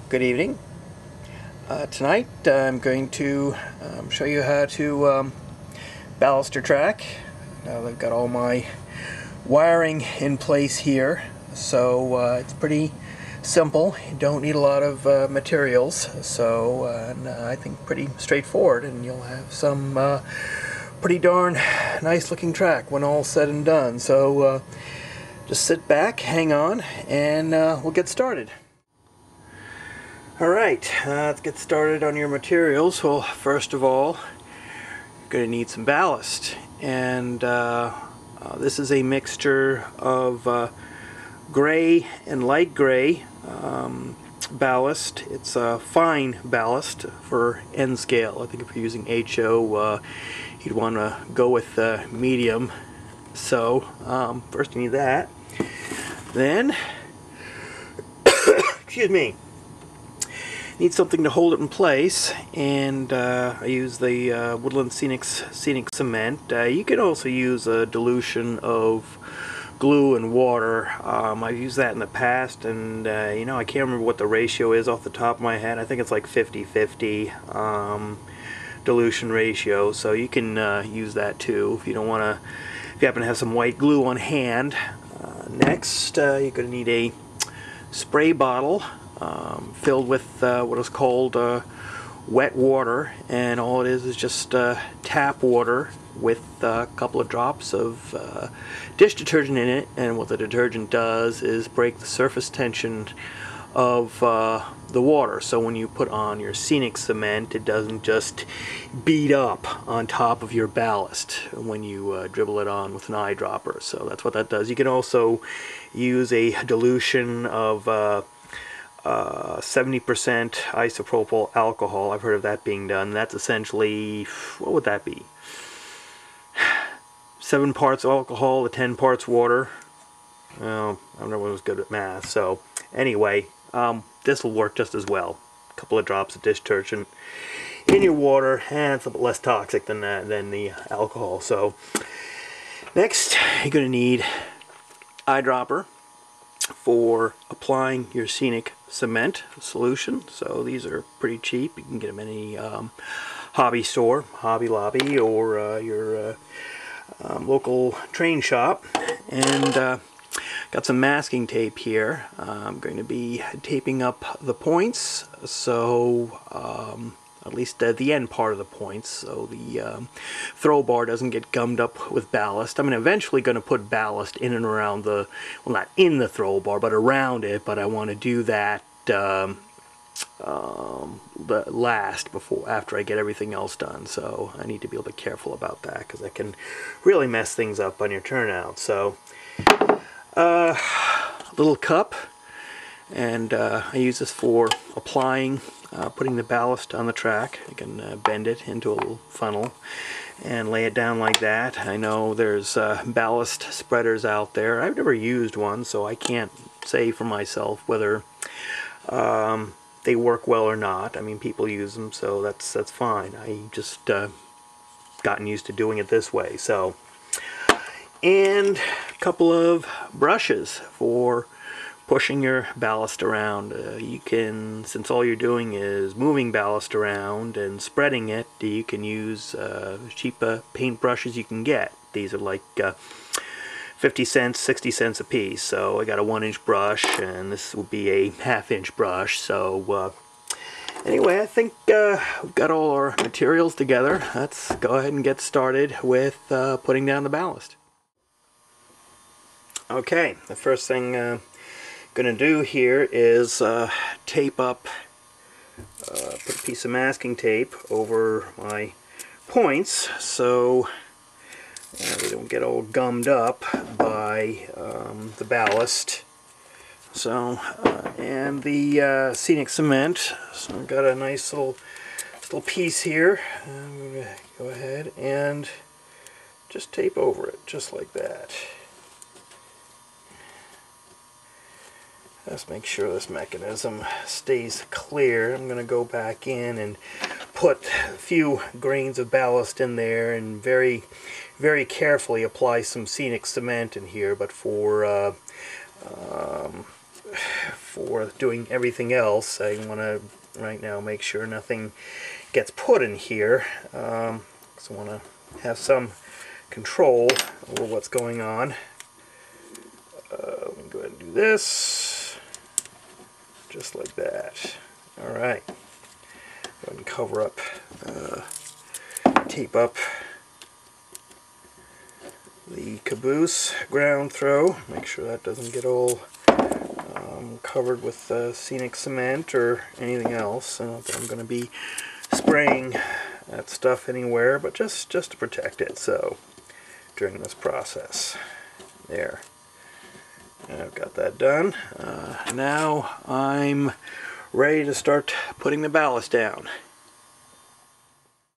Good evening. Tonight I'm going to show you how to ballast your track. Now I've got all my wiring in place here, so it's pretty simple. You don't need a lot of materials, so I think pretty straightforward, and you'll have some pretty darn nice looking track when all said and done. So just sit back, hang on, and we'll get started. Alright, let's get started on your materials. Well, first of all, you're going to need some ballast, and this is a mixture of gray and light gray ballast. It's a fine ballast for N scale. I think if you're using HO, you'd want to go with medium. So first you need that. Then, excuse me, need something to hold it in place, and I use the Woodland Scenic Cement. You can also use a dilution of glue and water. I've used that in the past, and you know, I can't remember what the ratio is off the top of my head. I think it's like 50-50 dilution ratio, so you can use that too if you don't want to, if you happen to have some white glue on hand. Next, you're going to need a spray bottle filled with what is called wet water, and all it is just tap water with a couple of drops of dish detergent in it. And what the detergent does is break the surface tension of the water, so when you put on your scenic cement, it doesn't just beat up on top of your ballast when you dribble it on with an eyedropper. So that's what that does. You can also use a dilution of 70% isopropyl alcohol. I've heard of that being done. That's essentially, what would that be? 7 parts alcohol to 10 parts water. Well, I don't know when I was good at math. So anyway, this will work just as well. A couple of drops of dish detergent in your water, and it's a bit less toxic than the alcohol. So next, you're going to need eyedropper for applying your scenic cement solution. So these are pretty cheap. You can get them in any hobby store, Hobby Lobby, or your local train shop. And got some masking tape here. I'm going to be taping up the points, so at least the end part of the points, so the throw bar doesn't get gummed up with ballast. I'm eventually going to put ballast in and around the, well, not in the throw bar, but around it, but I want to do that last, after I get everything else done. So I need to be a little bit careful about that, because that can really mess things up on your turnout. So little cup, and I use this for applying, putting the ballast on the track. I can bend it into a little funnel and lay it down like that. I know there's ballast spreaders out there. I've never used one, so I can't say for myself whether they work well or not. I mean, people use them, so that's fine. I just gotten used to doing it this way. So, and a couple of brushes for pushing your ballast around. You can, since all you're doing is moving ballast around and spreading it, you can use cheap paint brushes you can get. These are like 50 cents, 60 cents a piece. So I got a 1-inch brush, and this will be a 1/2-inch brush. So anyway, I think we've got all our materials together. Let's go ahead and get started with putting down the ballast. Okay, the first thing I'm going to do here is tape up, put a piece of masking tape over my points so they don't get all gummed up by the ballast. So, and the scenic cement. So I've got a nice little piece here. I'm going to go ahead and just tape over it, just like that. Let's make sure this mechanism stays clear. I'm going to go back in and put a few grains of ballast in there, and very, very carefully apply some scenic cement in here, but for before doing everything else. I want to right now make sure nothing gets put in here. So I want to have some control over what's going on. Let me go ahead and do this, just like that. Alright, go ahead and cover up, tape up the caboose ground throw. Make sure that doesn't get all covered with scenic cement or anything else. I don't think I'm going to be spraying that stuff anywhere, but just to protect it. So during this process, there. I've got that done. Now I'm ready to start putting the ballast down.